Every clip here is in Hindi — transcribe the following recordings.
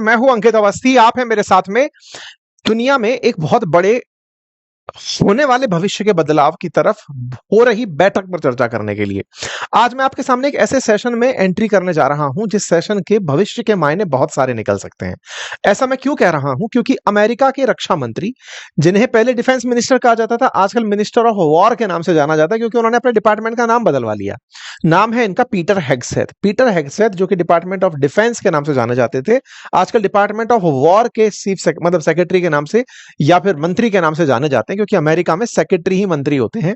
मैं हूं अंकित अवस्थी, आप हैं मेरे साथ में दुनिया में एक बहुत बड़े होने वाले भविष्य के बदलाव की तरफ हो रही बैठक पर चर्चा करने के लिए आज मैं आपके सामने एक ऐसे सेशन में एंट्री करने जा रहा हूं जिस सेशन के भविष्य के मायने बहुत सारे निकल सकते हैं। ऐसा मैं क्यों कह रहा हूं? क्योंकि अमेरिका के रक्षा मंत्री, जिन्हें पहले डिफेंस मिनिस्टर कहा जाता था, आजकल मिनिस्टर ऑफ वॉर के नाम से जाना जाता है, क्योंकि उन्होंने अपने डिपार्टमेंट का नाम बदलवा लिया। नाम है इनका पीटर हेगसेथ। पीटर हेगसेथ, जो कि डिपार्टमेंट ऑफ डिफेंस के नाम से जाने जाते थे, आजकल डिपार्टमेंट ऑफ वॉर के मतलब सेक्रेटरी के नाम से या फिर मंत्री के नाम से जाने जाते हैं, क्योंकि अमेरिका में सेक्रेटरी ही मंत्री होते हैं।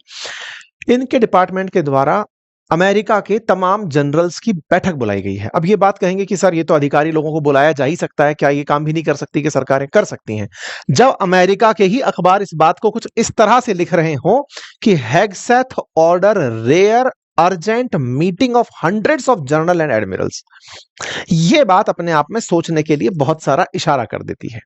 इनके डिपार्टमेंट के द्वारा अमेरिका के तमाम जनरल्स की बैठक बुलाई गई है। अब ये बात कहेंगे कि सर, ये तो अधिकारी लोगों को बुलाया जा ही सकता है, क्या ये काम भी नहीं कर सकती कि सरकारें कर सकती हैं? जब अमेरिका के ही अखबार इस बात को कुछ इस तरह से लिख रहे हो कि Hegseth order rare urgent meeting of hundreds of general and admirals, ये बात अपने आप में सोचने के लिए बहुत सारा इशारा कर देती है।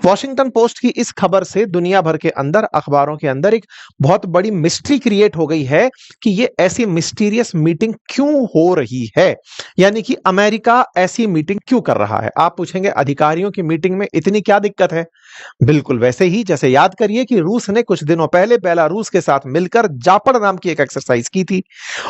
वॉशिंगटन पोस्ट की इस खबर से दुनिया भर के अंदर, अखबारों के अंदर एक बहुत बड़ी मिस्ट्री क्रिएट हो गई है कि ये ऐसी मिस्टीरियस मीटिंग क्यों हो रही है, यानी कि अमेरिका ऐसी मीटिंग क्यों कर रहा है। आप पूछेंगे, अधिकारियों की मीटिंग में इतनी क्या दिक्कत है? बिल्कुल वैसे ही जैसे याद करिए कि रूस ने कुछ दिनों पहले बेलारूस के साथ मिलकर जापड़ नाम की एक एक्सरसाइज की थी,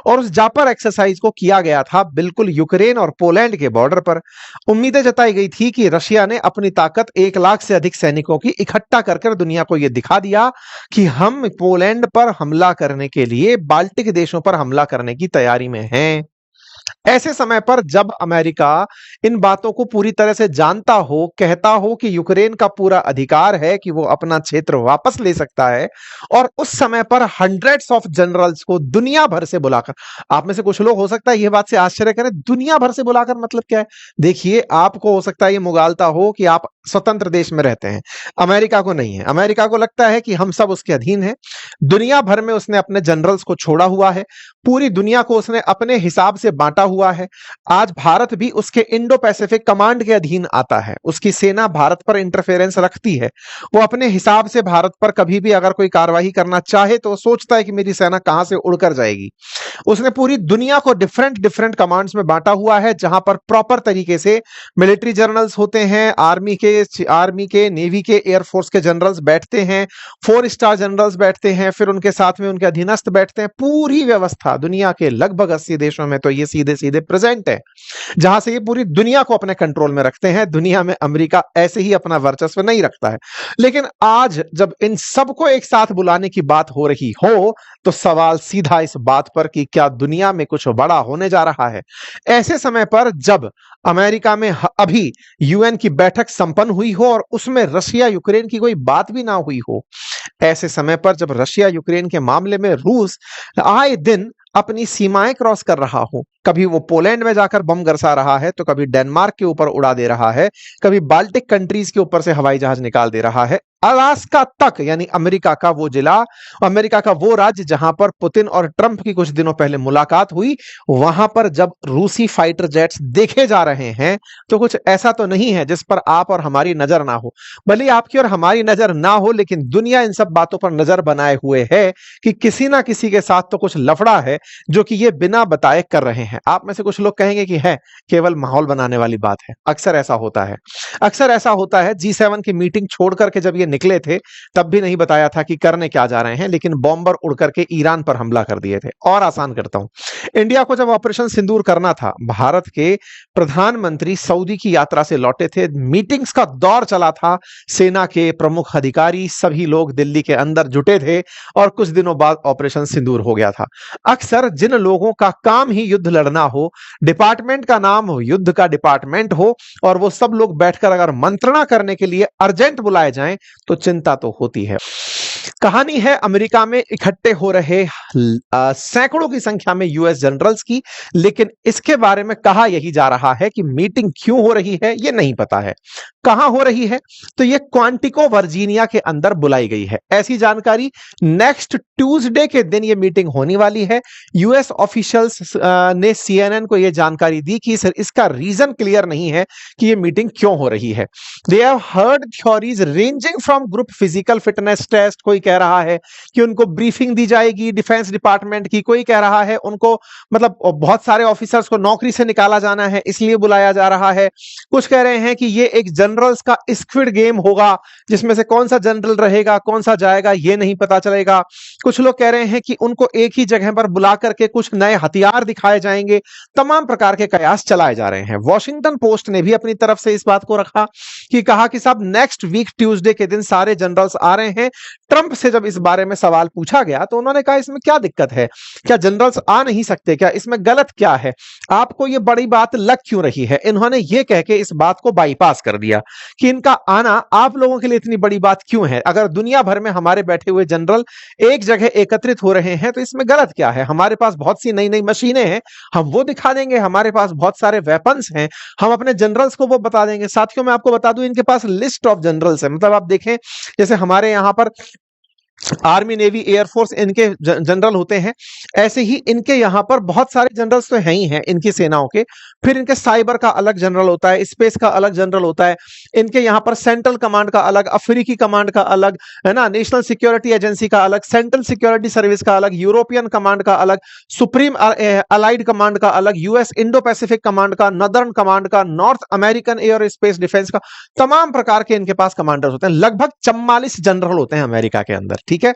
और उस जापड़ एक्सरसाइज को किया गया था बिल्कुल यूक्रेन और पोलैंड के बॉर्डर पर। उम्मीदें जताई गई थी कि रशिया ने अपनी ताकत 1 लाख से अधिक सैनिकों की इकट्ठा कर दुनिया को यह दिखा दिया कि हम पोलैंड पर हमला करने के लिए बाल्टिक देशों पर हमला करने की तैयारी में हैं। ऐसे समय पर जब अमेरिका इन बातों को पूरी तरह से जानता हो, कहता हो कि यूक्रेन का पूरा अधिकार है कि वो अपना क्षेत्र वापस ले सकता है, और उस समय पर हंड्रेड्स ऑफ जनरल्स को दुनिया भर से बुलाकर, आप में से कुछ लोग हो सकता है यह बात से आश्चर्य करें, दुनिया भर से बुलाकर मतलब क्या है? देखिए, आपको हो सकता है ये मुगालता हो कि आप स्वतंत्र देश में रहते हैं, अमेरिका को नहीं है। अमेरिका को लगता है कि हम सब उसके अधीन हैं। दुनिया भर में उसने अपने जनरल्स को छोड़ा हुआ है, पूरी दुनिया को उसने अपने हिसाब से बांटा हुआ है। आज भारत भी उसके इंडो पैसिफिक कमांड के अधीन आता है। उसकी सेना भारत पर इंटरफेरेंस रखती है। वो अपने हिसाब से भारत पर कभी भी अगर कोई कार्रवाई करना चाहे तो सोचता है कि मेरी सेना कहां से उड़कर जाएगी। उसने पूरी दुनिया को डिफरेंट डिफरेंट कमांड्स में बांटा हुआ है, जहां पर प्रॉपर तरीके से मिलिट्री जनरल्स होते हैं, आर्मी के, नेवी के, एयरफोर्स के जनरल्स बैठते हैं, 4 स्टार जनरल्स बैठते हैं, फिर उनके साथ में उनके अधीनस्थ बैठते हैं। पूरी व्यवस्था दुनिया के लगभग 80 देशों में तो ये सीधे सीधे प्रेजेंट है, जहां से ये पूरी दुनिया को अपने कंट्रोल में रखते हैं। दुनिया में अमेरिका ऐसे ही अपना वर्चस्व नहीं रखता है। लेकिन आज जब इन सबको एक साथ बुलाने की बात हो रही हो, तो सवाल सीधा इस बात पर कि क्या दुनिया में कुछ बड़ा होने जा रहा है। ऐसे समय पर जब अमेरिका में अभी यूएन की बैठक संपन्न हुई हो और उसमें रशिया यूक्रेन की कोई बात भी ना हुई हो, ऐसे समय पर जब रशिया यूक्रेन के मामले में रूस आए दिन अपनी सीमाएं क्रॉस कर रहा हो, कभी वो पोलैंड में जाकर बम बरसा रहा है, तो कभी डेनमार्क के ऊपर उड़ा दे रहा है, कभी बाल्टिक कंट्रीज के ऊपर से हवाई जहाज निकाल दे रहा है, अलास्का तक, यानी अमेरिका का वो जिला, अमेरिका का वो राज्य जहां पर पुतिन और ट्रंप की कुछ दिनों पहले मुलाकात हुई, वहां पर जब रूसी फाइटर जेट्स देखे जा रहे हैं, तो कुछ ऐसा तो नहीं है जिस पर आप और हमारी नजर ना हो। भले आपकी और हमारी नजर ना हो, लेकिन दुनिया इन सब बातों पर नजर बनाए हुए है कि किसी ना किसी के साथ तो कुछ लफड़ा है, जो कि ये बिना बताए कर रहे हैं। आप में से कुछ लोग कहेंगे कि है केवल माहौल बनाने वाली बात है। अक्सर ऐसा होता है, अक्सर ऐसा होता है। G7 की मीटिंग छोड़ करके जब ये निकले थे, तब भी नहीं बताया था कि करने क्या जा रहे हैं, लेकिन बॉम्बर उड़ करके ईरान पर हमला कर दिए थे। और आसान करता हूं, इंडिया को जब ऑपरेशन सिंदूर करना था, भारत के प्रधानमंत्री सऊदी की यात्रा से लौटे थे, मीटिंग्स का दौर चला था, सेना के प्रमुख अधिकारी सभी लोग दिल्ली के अंदर जुटे थे, और कुछ दिनों बाद ऑपरेशन सिंदूर हो गया था। अक्सर जिन लोगों का काम ही युद्ध लड़ना हो, डिपार्टमेंट का नाम हो, युद्ध का डिपार्टमेंट हो, और वो सब लोग बैठकर अगर मंत्रणा करने के लिए अर्जेंट बुलाए जाएं, तो चिंता तो होती है। कहानी है अमेरिका में इकट्ठे हो रहे सैकड़ों की संख्या में यूएस जनरल्स की, लेकिन इसके बारे में कहा यही जा रहा है कि मीटिंग क्यों हो रही है ये नहीं पता है। कहां हो रही है? तो ये क्वांटिको वर्जीनिया के अंदर बुलाई गई है। ऐसी जानकारी, नेक्स्ट ट्यूसडे के दिन ये मीटिंग होने वाली है। यूएस ऑफिशियल्स ने सीएनएन को यह जानकारी दी कि इसका रीजन क्लियर नहीं है कि ये मीटिंग क्यों हो रही है। They have heard theories ranging from group physical fitness test, कोई कह रहा है कि उनको ब्रीफिंग दी जाएगी डिफेंस डिपार्टमेंट की, कोई कह रहा है उनको मतलब बहुत सारे ऑफिसर्स को नौकरी से निकाला जाना है इसलिए बुलाया जा रहा है। कुछ कह रहे हैं कि ये एक जनरल्स का स्क्विड गेम होगा जिसमें से कौन सा जनरल रहेगा कौन सा जाएगा ये नहीं पता चलेगा। कुछ लोग कह रहे हैं कि उनको एक ही जगह पर बुला करके कुछ नए हथियार दिखाए जाएंगे। तमाम प्रकार के कयास चलाए जा रहे हैं। वॉशिंगटन पोस्ट ने भी अपनी तरफ से इस बात को रखा कि कहा कि साहब नेक्स्ट वीक ट्यूसडे के दिन सारे जनरल्स आ रहे हैं। ट्रंप से जब इस बारे में सवाल पूछा गया तो उन्होंने कहा इसमें क्या दिक्कत है, क्या जनरल्स आ नहीं सकते, क्या इसमें गलत क्या है, आपको ये बड़ी बात लग क्यों रही है। इन्होंने ये कह के इस बात को बाईपास कर दिया कि इनका आना आप लोगों के लिए इतनी बड़ी बात क्यों है। अगर दुनिया भर में हमारे बैठे हुए जनरल एक जगह एकत्रित हो रहे हैं तो इसमें गलत क्या है। हमारे पास बहुत सी नई नई मशीनें हैं, हम वो दिखा देंगे। हमारे पास बहुत सारे वेपन्स हैं, हम अपने जनरल्स को वो बता देंगे। साथियों मैं आपको बता दूं इनके पास लिस्ट ऑफ जनरल्स है। मतलब आप देखें जैसे हमारे यहां पर आर्मी नेवी एयरफोर्स इनके जनरल होते हैं, ऐसे ही इनके यहां पर बहुत सारे जनरल्स तो हैं ही हैं इनकी सेनाओं के। फिर इनके साइबर का अलग जनरल होता है, स्पेस का अलग जनरल होता है। इनके यहां पर सेंट्रल कमांड का अलग, अफ्रीकी कमांड का अलग, है ना, नेशनल सिक्योरिटी एजेंसी का अलग, सेंट्रल सिक्योरिटी सर्विस का अलग, यूरोपियन कमांड का अलग, सुप्रीम अलाइड कमांड का अलग, यूएस इंडो पैसिफिक कमांड का, नदर्न कमांड का, north American air space defence का। तमाम प्रकार के इनके पास कमांडर्स होते हैं। लगभग 44 जनरल होते हैं अमेरिका के अंदर, ठीक है।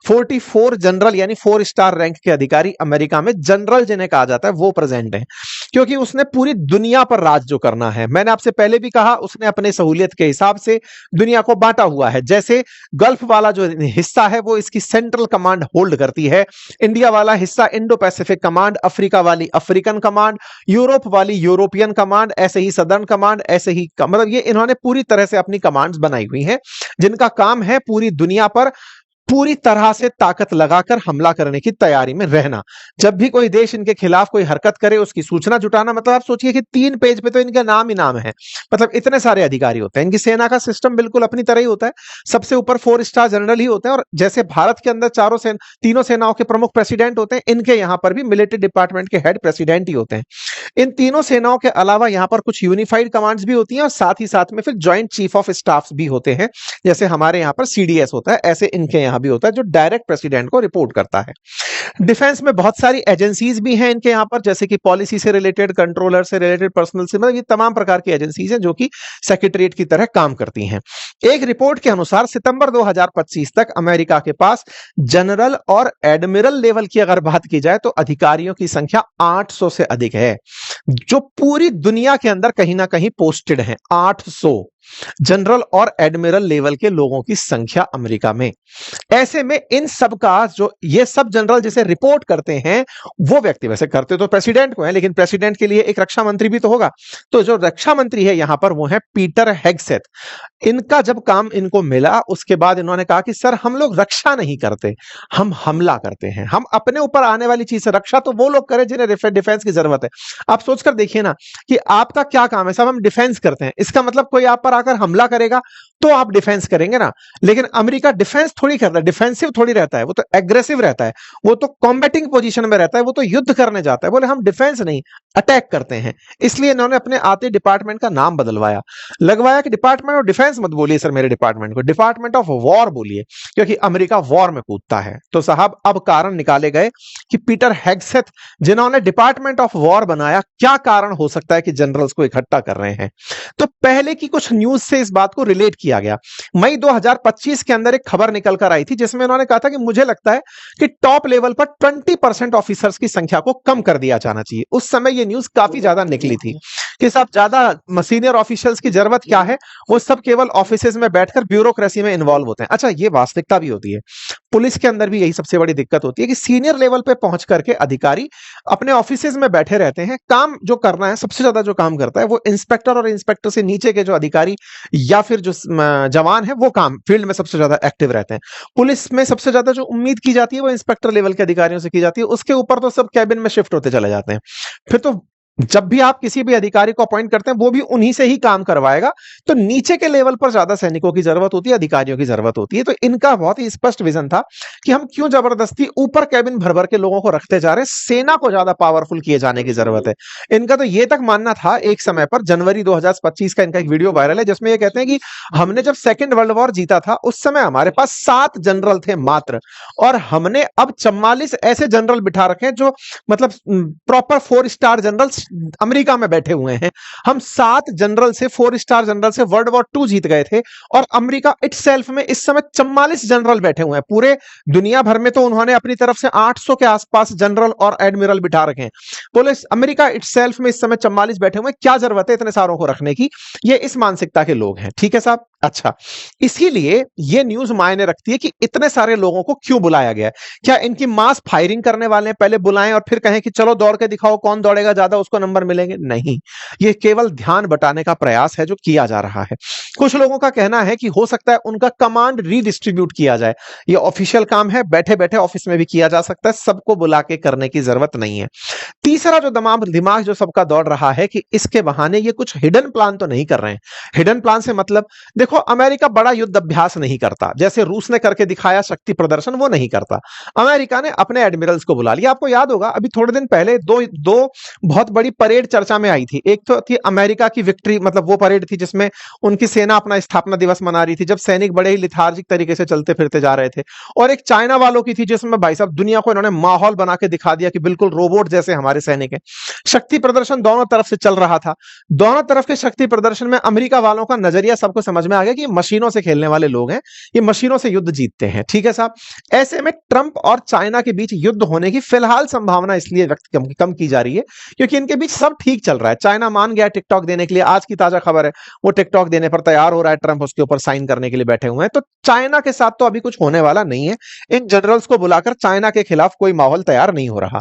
44 जनरल यानी 4 स्टार रैंक के अधिकारी अमेरिका में, जनरल जिन्हें कहा जाता है वो प्रेजेंट है, क्योंकि उसने पूरी दुनिया पर राज जो करना है। मैंने आपसे पहले भी कहा उसने अपने सहूलियत के हिसाब से दुनिया को बांटा हुआ है। जैसे गल्फ वाला जो हिस्सा है वो इसकी सेंट्रल कमांड होल्ड करती है, इंडिया वाला हिस्सा इंडो पैसिफिक कमांड, अफ्रीका वाली अफ्रीकन कमांड, यूरोप वाली यूरोपियन कमांड, ऐसे ही सदर्न कमांड, ऐसे ही मतलब ये इन्होंने पूरी तरह से अपनी कमांड्स बनाई हुई हैं जिनका काम है पूरी दुनिया पर पूरी तरह से ताकत लगाकर हमला करने की तैयारी में रहना। जब भी कोई देश इनके खिलाफ कोई हरकत करे उसकी सूचना जुटाना। मतलब आप सोचिए कि 3 पेज पे तो इनका नाम ही नाम है। मतलब इतने सारे अधिकारी होते हैं। इनकी सेना का सिस्टम बिल्कुल अपनी तरह ही होता है। सबसे ऊपर 4 स्टार जनरल ही होते हैं, और जैसे भारत के अंदर तीनों सेनाओं के प्रमुख प्रेसिडेंट होते हैं, इनके यहां पर भी मिलिट्री डिपार्टमेंट के हेड प्रेसिडेंट ही होते हैं। इन तीनों सेनाओं के अलावा यहां पर कुछ यूनिफाइड कमांड्स भी होती हैं, और साथ ही साथ में फिर ज्वाइंट चीफ ऑफ स्टाफ भी होते हैं। जैसे हमारे यहां पर सीडीएस होता है, ऐसे इनके यहां भी होता है जो डायरेक्ट प्रेसिडेंट को रिपोर्ट करता है। डिफेंस में बहुत सारी एजेंसीज भी हैं इनके यहां पर, जैसे कि पॉलिसी से रिलेटेड, कंट्रोलर से रिलेटेड, पर्सनल से, मतलब ये तमाम प्रकार की एजेंसीज हैं जो कि सेक्रेटरीट की तरह काम करती हैं। एक रिपोर्ट के अनुसार सितंबर 2025 तक अमेरिका के पास जनरल और एडमिरल लेवल की अगर बात की जाए तो अधिकारियों की संख्या 800 से अधिक है, जो पूरी दुनिया के अंदर कहीं ना कहीं पोस्टेड हैं। 800 जनरल और एडमिरल लेवल के लोगों की संख्या अमेरिका में। ऐसे में इन सब का जो ये सब जनरल जिसे रिपोर्ट करते हैं, वो व्यक्ति वैसे करते तो प्रेसिडेंट को है, लेकिन प्रेसिडेंट के लिए एक रक्षा मंत्री भी तो होगा। तो जो रक्षा मंत्री है यहां पर वो है पीटर हेगसेथ। इनका जब काम इनको मिला उसके बाद इन्होंने कहा कि सर हम लोग रक्षा नहीं करते, हम हमला करते हैं। हम अपने ऊपर आने वाली चीज से, रक्षा तो वो लोग करें जिन्हें डिफेंस की जरूरत है। आप सोचकर देखिए ना कि आपका क्या काम है, सब हम डिफेंस करते हैं, इसका मतलब कोई आप पर आकर हमला करेगा तो आप डिफेंस करेंगे ना। लेकिन अमेरिका डिफेंस थोड़ी करता है, डिफेंसिव थोड़ी रहता है, वो तो एग्रेसिव रहता है, वो तो कॉम्बैटिंग पोजीशन में रहता है, वो तो युद्ध करने जाता है। बोले हम डिफेंस नहीं, अटैक करते हैं। इसलिए इन्होंने अपने आते डिपार्टमेंट का नाम बदलवाया, लगवाया कि डिपार्टमेंट ऑफ डिफेंस मत बोलिए सर मेरे डिपार्टमेंट को, डिपार्टमेंट ऑफ वॉर बोलिए, क्योंकि अमेरिका वॉर में कूदता है। तो साहब अब कारण निकाले गए कि पीटर हेगसेथ जिन्होंने डिपार्टमेंट ऑफ वॉर बनाया, क्या कारण हो सकता है कि जनरल्स को इकट्ठा कर रहे हैं। तो पहले की कुछ न्यूज से इस बात को रिलेट किया गया। मई 2025 के अंदर एक खबर निकल कर आई थी जिसमें उन्होंने कहा था कि मुझे लगता है कि टॉप लेवल पर 20% ऑफिसर्स की संख्या को कम कर दिया जाना चाहिए। उस समय यह न्यूज काफी ज्यादा निकली थी कि साहब ज्यादा सीनियर ऑफिशियल्स की जरूरत क्या है, वो सब केवल ऑफिसेज में बैठकर ब्यूरोक्रेसी में इन्वॉल्व होते हैं। अच्छा, ये वास्तविकता भी होती है। पुलिस के अंदर भी यही सबसे बड़ी दिक्कत होती है कि सीनियर लेवल पे पहुंच करके अधिकारी अपने ऑफिसेज में बैठे रहते हैं। काम जो करना है, सबसे ज्यादा जो काम करता है वो इंस्पेक्टर और इंस्पेक्टर से नीचे के जो अधिकारी या फिर जो जवान है, वो काम फील्ड में सबसे ज्यादा एक्टिव रहते हैं। पुलिस में सबसे ज्यादा जो उम्मीद की जाती है वो इंस्पेक्टर लेवल के अधिकारियों से की जाती है, उसके ऊपर तो सब कैबिन में शिफ्ट होते चले जाते हैं। फिर तो जब भी आप किसी भी अधिकारी को अपॉइंट करते हैं वो भी उन्हीं से ही काम करवाएगा। तो नीचे के लेवल पर ज्यादा सैनिकों की जरूरत होती है, अधिकारियों की जरूरत होती है। तो इनका बहुत ही स्पष्ट विजन था कि हम क्यों जबरदस्ती ऊपर कैबिन भर भर के लोगों को रखते जा रहे हैं, सेना को ज्यादा पावरफुल किए जाने की जरूरत है। इनका तो ये तक मानना था, एक समय पर जनवरी 2025 का इनका एक वीडियो वायरल है जिसमें ये कहते हैं कि हमने जब सेकेंड वर्ल्ड वॉर जीता था उस समय हमारे पास 7 जनरल थे मात्र, और हमने अब 44 ऐसे जनरल बिठा रखे हैं जो मतलब प्रॉपर 4 स्टार जनरल अमेरिका में बैठे हुए हैं। हम 7 जनरल से 4 स्टार जनरल से वर्ल्ड वॉर 2 जीत गए थे, और अमेरिका इटसेल्फ में इस समय 44 जनरल बैठे हुए हैं। पूरे दुनिया भर में तो उन्होंने अपनी तरफ से 800 के आसपास जनरल और एडमिरल बिठा रखे हैं। बोले अमेरिका इटसेल्फ में इस समय 44 बैठे हुए हैं, क्या जरूरत है इतने सारों को रखने की। ये इस मानसिकता के लोग हैं। ठीक है साहब। अच्छा, इसीलिए ये न्यूज मायने रखती है कि इतने सारे लोगों को क्यों बुलाया गया है। क्या इनकी मास फायरिंग करने वाले हैं, पहले बुलाएं और फिर कहें कि चलो दौड़ के दिखाओ, कौन दौड़ेगा ज्यादा उसको नंबर मिलेंगे? नहीं, ये केवल ध्यान बटाने का प्रयास है जो किया जा रहा है। कुछ लोगों का कहना है कि हो सकता है उनका कमांड रीडिस्ट्रीब्यूट किया जाए। ये ऑफिशियल काम है, बैठे बैठे ऑफिस में भी किया जा सकता है, सबको बुला के करने की जरूरत नहीं है। तीसरा जो दिमाग जो सबका दौड़ रहा है कि इसके बहाने ये कुछ हिडन प्लान तो नहीं कर रहे हैं। हिडन प्लान से मतलब, देखो अमेरिका बड़ा युद्ध अभ्यास नहीं करता, जैसे रूस ने करके दिखाया शक्ति प्रदर्शन, वो नहीं करता। अमेरिका ने अपने एडमिरल्स को बुला लिया। आपको याद होगा अभी थोड़े दिन पहले दो दो बहुत बड़ी परेड चर्चा में आई थी। एक तो थी अमेरिका की विक्ट्री, मतलब वो परेड थी जिसमें उनकी सेना अपना स्थापना दिवस मना रही थी, जब सैनिक बड़े ही लिथार्जिक तरीके से चलते फिरते जा रहे थे। और एक चाइना वालों की थी जिसमें भाई साहब दुनिया को इन्होंने माहौल बना के दिखा दिया कि बिल्कुल रोबोट जैसे हमारे सैनिक हैं। शक्ति प्रदर्शन दोनों तरफ से चल रहा था। दोनों तरफ के शक्ति प्रदर्शन में अमेरिका वालों का नजरिया सबको समझ में आ गया कि ये मशीनों से खेलने वाले लोग हैं, ये मशीनों से युद्ध जीतते हैं। ठीक है साहब। ऐसे में ट्रंप और चाइना के बीच युद्ध होने की फिलहाल संभावना इसलिए कम की जा रही है क्योंकि इनके बीच सब ठीक चल रहा है। चाइना मान गया टिकटॉक देने के लिए, आज की ताजा खबर है, वो टिकटॉक देने पर तैयार हो रहा है, ट्रंप उसके ऊपर साइन करने के लिए बैठे हुए हैं। तो चाइना के साथ तो अभी कुछ होने वाला नहीं है। इन जनरल्स को बुलाकर चाइना के खिलाफ कोई माहौल तैयार नहीं हो रहा।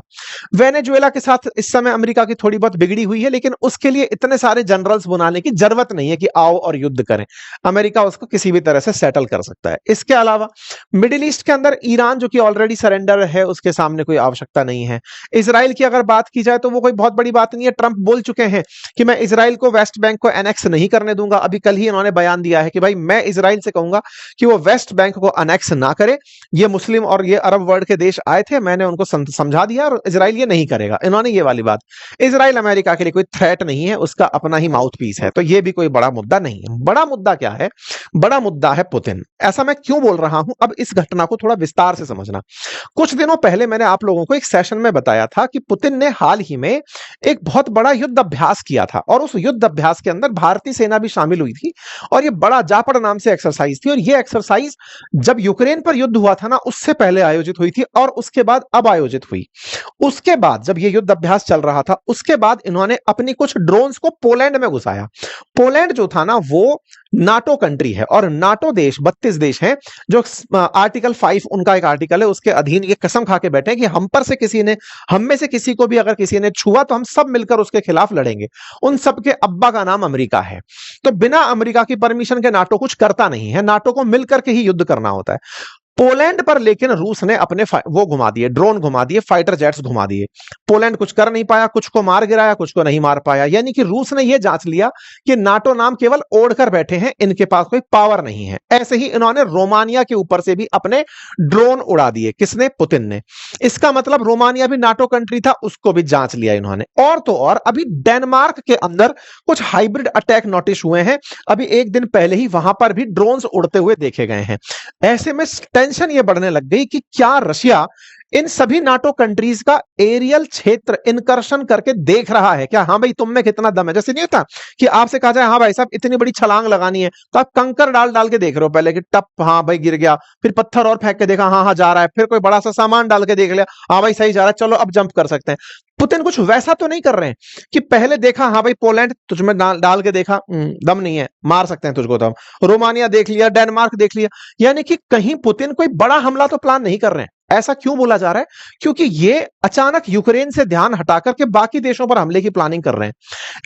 वेनेजुएला के साथ इस समय अमेरिका की थोड़ी बहुत बिगड़ी हुई है, लेकिन उसके लिए इतने सारे जनरल्स बुलाने की जरूरत नहीं है कि आओ और युद्ध करें। अमेरिका उसको किसी भी तरह से सेटल कर सकता है। इसके अलावा मिडिल ईस्ट के अंदर ईरान जो कि ऑलरेडी सरेंडर है, उसके सामने कोई आवश्यकता नहीं है। इजराइल की अगर बात की जाए तो वो कोई बहुत बड़ी बात नहीं है। ट्रंप बोल चुके हैं कि मैं इजराइल को वेस्ट बैंक को एनेक्स नहीं करने दूंगा। अभी कल ही इन्होंने बयान दिया है कि भाई मैं इजराइल से कहूंगा कि वो वेस्ट बैंक को अनेक्स ना करे। ये मुस्लिम और ये अरब वर्ल्ड के देश आए थे, मैंने उनको समझा दिया और इजराइल ये नहीं करेगा। इन्होंने ये वाली बात, इजराइल अमेरिका के लिए कोई थ्रेट नहीं है, उसका अपना ही माउथ पीस है। तो ये भी कोई बड़ा मुद्दा नहीं है। बड़ा मुद्दा क्या है? बड़ा मुद्दा है पुतिन। ऐसा मैं क्यों बोल रहा हूं, अब इस घटना को थोड़ा विस्तार से समझना। कुछ दिनों पहले मैंने आप लोगों को एक सेशन में बताया था कि पुतिन ने हाल ही में एक बहुत बड़ा युद्ध अभ्यास किया था, और उस युद्ध अभ्यास के अंदर भारतीय सेना भी शामिल हुई थी, और ये बड़ा जापड़ नाम से एक्सरसाइज थी। और ये एक्सरसाइज जब यूक्रेन पर युद्ध हुआ था ना, उससे पहले आयोजित हुई थी, और उसके बाद अब आयोजित हुई। उसके बाद जब ये युद्ध अभ्यास चल रहा था, उसके बाद इन्होंने अपनी कुछ ड्रोन्स को पोलैंड में घुसाया। पोलैंड जो था ना वो नाटो कंट्री है, और नाटो देश 32 देश हैं जो आर्टिकल 5 उनका एक आर्टिकल है, उसके अधीन ये कसम खा के बैठे हैं कि हम में से किसी को भी अगर किसी ने छुआ तो हम सब मिलकर उसके खिलाफ लड़ेंगे। उन सब के अब्बा का नाम अमेरिका है। तो बिना अमेरिका की परमिशन के नाटो कुछ करता नहीं है, नाटो को मिलकर के ही युद्ध करना होता है। पोलैंड पर लेकिन रूस ने अपने वो घुमा दिए, ड्रोन घुमा दिए, फाइटर जेट्स घुमा दिए। पोलैंड कुछ कर नहीं पाया, कुछ को मार गिराया, कुछ को नहीं मार पाया। यानी कि रूस ने यह जांच लिया कि नाटो नाम केवल ओढ़कर बैठे हैं, इनके पास कोई पावर नहीं है। ऐसे ही इन्होंने रोमानिया के ऊपर से भी अपने ड्रोन उड़ा दिए। किसने? पुतिन ने। इसका मतलब रोमानिया भी नाटो कंट्री था, उसको भी जांच लिया इन्होंने। और तो और अभी डेनमार्क के अंदर कुछ हाइब्रिड अटैक नोटिस हुए हैं। अभी एक दिन पहले ही वहां पर भी ड्रोन्स उड़ते हुए देखे गए हैं। ऐसे में टेंशन ये बढ़ने लग गई कि क्या रशिया इन सभी नाटो कंट्रीज का एरियल क्षेत्र इनकर्शन करके देख रहा है क्या? हाँ भाई तुम में कितना दम है। जैसे नहीं होता कि आपसे कहा जाए हाँ भाई साहब इतनी बड़ी छलांग लगानी है, तो आप कंकर डाल डाल के देख रहे हो पहले कि टप, हाँ भाई गिर गया, फिर पत्थर और फेंक के देखा, हाँ हाँ जा रहा है, फिर कोई बड़ा सा सामान डाल के देख लिया, हाँ भाई सही जा रहा है, चलो अब जंप कर सकते हैं। पुतिन कुछ वैसा तो नहीं कर रहे हैं कि पहले देखा हाँ भाई पोलैंड तुझमें डाल के देखा, दम नहीं है, मार सकते हैं तुझको, तो रोमानिया देख लिया, डेनमार्क देख लिया। यानी कि कहीं पुतिन कोई बड़ा हमला तो प्लान नहीं कर रहे हैं। ऐसा क्यों बोला जा रहा है? क्योंकि ये अचानक यूक्रेन से ध्यान हटाकर के बाकी देशों पर हमले की प्लानिंग कर रहे हैं।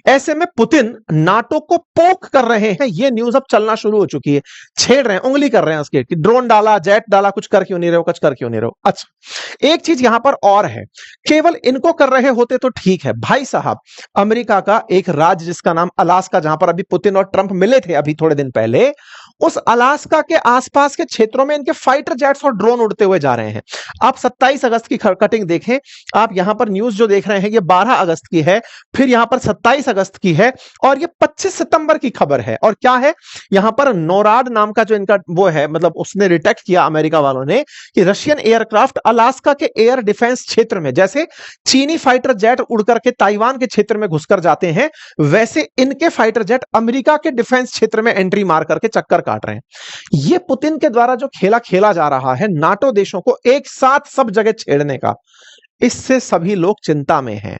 ऐसे में पुतिन नाटो को पोक कर रहे हैं। ये न्यूज अब चलना शुरू हो चुकी है, छेड़ रहे हैं, उंगली कर रहे हैं उसके कि ड्रोन डाला, जेट डाला, कुछ कर क्यों नहीं रहे हो, कुछ कर क्यों नहीं रहे हो। अच्छा, एक चीज यहां पर और है, केवल इनको कर रहे होते तो ठीक है भाई साहब। अमेरिका का एक राज्य जिसका नाम अलास्का, जहां पर अभी पुतिन और ट्रंप मिले थे अभी थोड़े दिन पहले, उस अलास्का के आसपास के क्षेत्रों में इनके फाइटर जेट्स और ड्रोन उड़ते हुए जा रहे हैं। आप 27 अगस्त की कटिंग देखें, आप यहां पर न्यूज जो देख रहे हैं ये 12 अगस्त की है, फिर यहां पर 27 अगस्त की है, और ये 25 सितंबर की खबर है। और क्या है यहां पर, नोराड नाम का जो इनका वो है, मतलब उसने डिटेक्ट किया अमेरिका वालों ने कि रशियन एयरक्राफ्ट अलास्का के एयर डिफेंस क्षेत्र में, जैसे चीनी फाइटर जेट उड़कर के ताइवान के क्षेत्र में घुसकर जाते हैं, वैसे इनके फाइटर जेट अमेरिका के डिफेंस क्षेत्र में एंट्री मार करके चक्कर काट रहे हैं। यह पुतिन के द्वारा जो खेला खेला जा रहा है नाटो देशों को एक साथ सब जगह छेड़ने का, इससे सभी लोग चिंता में हैं।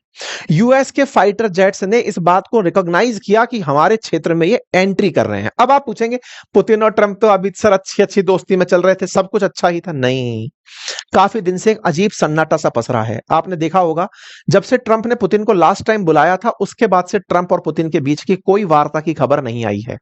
यूएस के फाइटर जेट्स ने इस बात को रिकॉग्नाइज किया कि हमारे क्षेत्र में ये एंट्री कर रहे हैं। अब आप पूछेंगे पुतिन और ट्रंप तो अभी सर अच्छी अच्छी दोस्ती में चल रहे थे, सब कुछ अच्छा ही था। नहीं, काफी दिन से एक अजीब सन्नाटा सा पसरा है। आपने देखा होगा जब से ट्रंप ने पुतिन को लास्ट टाइम बुलाया था, उसके बाद से ट्रंप और पुतिन के बीच की कोई वार्ता की खबर नहीं आई है।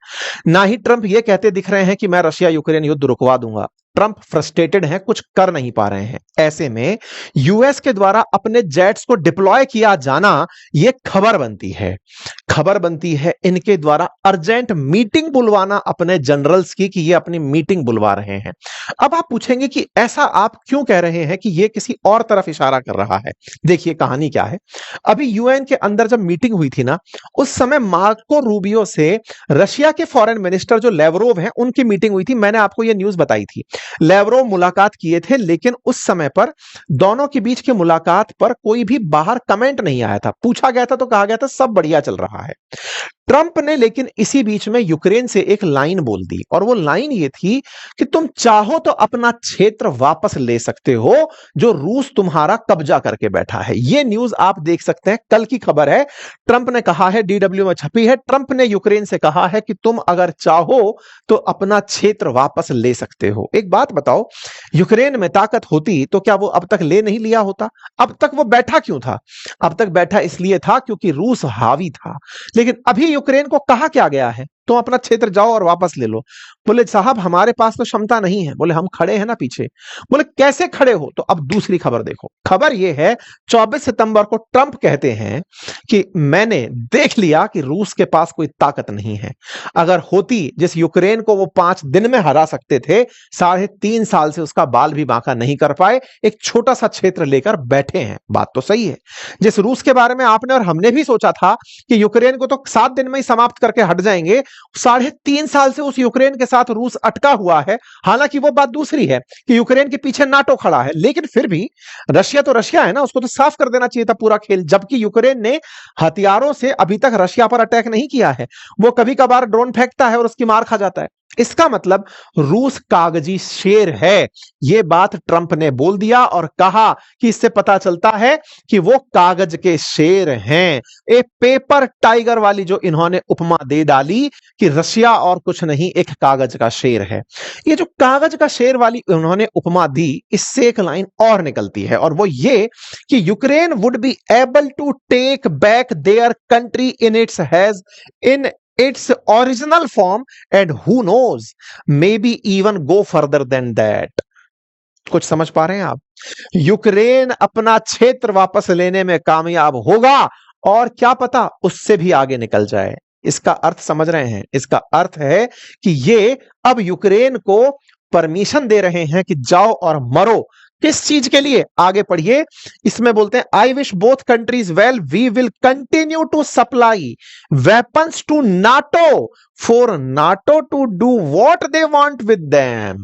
ना ही ट्रंप ये कहते दिख रहे हैं कि मैं रशिया यूक्रेन युद्ध रुकवा दूंगा। ट्रंप फ्रस्ट्रेटेड हैं, कुछ कर नहीं पा रहे हैं। ऐसे में यूएस के द्वारा अपने जेट्स को डिप्लॉय किया जाना यह खबर बनती है इनके द्वारा अर्जेंट मीटिंग बुलवाना अपने जनरल्स की, कि ये अपनी मीटिंग बुलवा रहे हैं। अब आप पूछेंगे कि ऐसा आप क्यों कह रहे हैं कि ये किसी और तरफ इशारा कर रहा है। देखिए कहानी क्या है। अभी यूएन के अंदर जब मीटिंग हुई थी ना, उस समय मार्को रूबियो से रशिया के फॉरेन मिनिस्टर जो लेवरोव हैं उनकी मीटिंग हुई थी। मैंने आपको ये न्यूज बताई थी। लेवरोव मुलाकात किए थे, लेकिन उस समय पर दोनों के बीच की मुलाकात पर कोई भी बाहर कमेंट नहीं आया था। पूछा गया था तो कहा गया था सब बढ़िया चल रहा है। ट्रंप ने लेकिन इसी बीच में यूक्रेन से एक लाइन बोल दी, और वो लाइन ये थी कि तुम चाहो तो अपना क्षेत्र वापस ले सकते हो जो रूस तुम्हारा कब्जा करके बैठा है। ये न्यूज आप देख सकते हैं, कल की खबर है। ट्रंप ने कहा है, डीडब्ल्यू में छपी है, ट्रंप ने यूक्रेन से कहा है कि तुम अगर चाहो तो अपना क्षेत्र वापस ले सकते हो। एक बात बताओ, यूक्रेन में ताकत होती तो क्या वो अब तक ले नहीं लिया होता? अब तक वो बैठा क्यों था? अब तक बैठा इसलिए था क्योंकि रूस हावी था। लेकिन अभी यूक्रेन को कहा क्या गया है, तुम अपना क्षेत्र जाओ और वापस ले लो। बोले साहब हमारे पास तो क्षमता नहीं है। बोले हम खड़े हैं ना पीछे। बोले कैसे खड़े हो? तो अब दूसरी खबर देखो। खबर यह है 24 सितंबर को ट्रंप कहते हैं कि मैंने देख लिया कि रूस के पास कोई ताकत नहीं है। अगर होती, जिस यूक्रेन को वो 5 दिन में हरा सकते थे, 3.5 साल से उसका बाल भी बांका नहीं कर पाए, एक छोटा सा क्षेत्र लेकर बैठे हैं। बात तो सही है। जिस रूस के बारे में आपने और हमने भी सोचा था कि यूक्रेन को तो 7 दिन में ही समाप्त करके हट जाएंगे, 3.5 साल से उस यूक्रेन के साथ रूस अटका हुआ है। हालांकि वो बात दूसरी है कि यूक्रेन के पीछे नाटो खड़ा है, लेकिन फिर भी रशिया तो रशिया है ना, उसको तो साफ कर देना चाहिए था पूरा खेल। जबकि यूक्रेन ने हथियारों से अभी तक रशिया पर अटैक नहीं किया है। वो कभी कभार ड्रोन फेंकता है और उसकी मार खा जाता है। इसका मतलब रूस कागजी शेर है। यह बात ट्रंप ने बोल दिया और कहा कि इससे पता चलता है कि वो कागज के शेर हैं। एक पेपर टाइगर वाली जो इन्होंने उपमा दे डाली कि रशिया और कुछ नहीं, एक कागज का शेर है। ये जो कागज का शेर वाली उन्होंने उपमा दी, इससे एक लाइन और निकलती है, और वो ये कि Ukraine would be able to take back their country in its original form, and who knows, maybe even go further than that। कुछ समझ पा रहे हैं आप? यूक्रेन अपना क्षेत्र वापस लेने में कामयाब होगा, और क्या पता उससे भी आगे निकल जाए। इसका अर्थ समझ रहे हैं? इसका अर्थ है कि ये अब यूक्रेन को परमिशन दे रहे हैं कि जाओ और मरो। किस चीज के लिए? आगे पढ़िए, इसमें बोलते हैं I wish both countries well, we will continue to supply weapons to NATO for NATO to do what they want with them.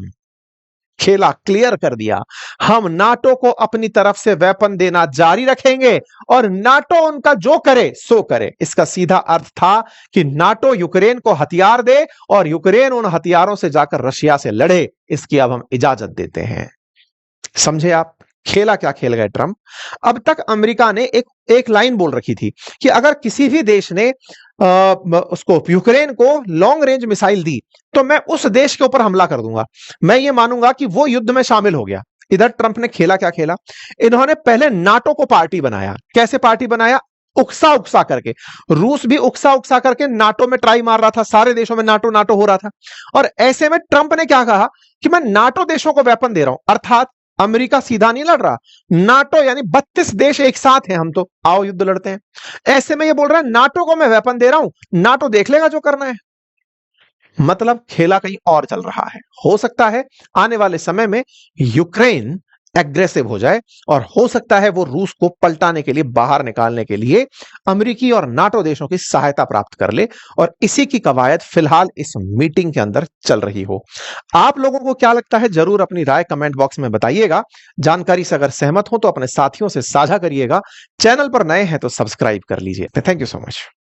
खेला क्लियर कर दिया। हम नाटो को अपनी तरफ से वेपन देना जारी रखेंगे और नाटो उनका जो करे सो करे। इसका सीधा अर्थ था कि नाटो यूक्रेन को हथियार दे और यूक्रेन उन हथियारों से जाकर रशिया से लड़े। इसकी अब हम इजाजत देते हैं। समझे आप? खेला क्या खेल गए ट्रंप। अब तक अमेरिका ने एक लाइन बोल रखी थी कि अगर किसी भी देश ने उसको यूक्रेन को लॉन्ग रेंज मिसाइल दी तो मैं उस देश के ऊपर हमला कर दूंगा, मैं ये मानूंगा कि वो युद्ध में शामिल हो गया। इधर ट्रंप ने खेला क्या खेला, इन्होंने पहले नाटो को पार्टी बनाया। कैसे पार्टी बनाया? उकसा उकसा करके। रूस भी उकसा उकसा करके नाटो में ट्राई मार रहा था, सारे देशों में नाटो नाटो हो रहा था। और ऐसे में ट्रंप ने क्या कहा कि मैं नाटो देशों को वेपन दे रहा हूं, अर्थात अमेरिका सीधा नहीं लड़ रहा, नाटो यानी 32 देश एक साथ हैं, हम तो आओ युद्ध लड़ते हैं। ऐसे में ये बोल रहा है नाटो को मैं वेपन दे रहा हूं, नाटो देख लेगा जो करना है। मतलब खेला कहीं और चल रहा है। हो सकता है आने वाले समय में यूक्रेन एग्रेसिव हो जाए और हो सकता है वो रूस को पलटाने के लिए, बाहर निकालने के लिए अमेरिकी और नाटो देशों की सहायता प्राप्त कर ले। और इसी की कवायद फिलहाल इस मीटिंग के अंदर चल रही हो। आप लोगों को क्या लगता है, जरूर अपनी राय कमेंट बॉक्स में बताइएगा। जानकारी से अगर सहमत हो तो अपने साथियों से साझा करिएगा। चैनल पर नए हैं तो सब्सक्राइब कर लीजिए। Thank you so much.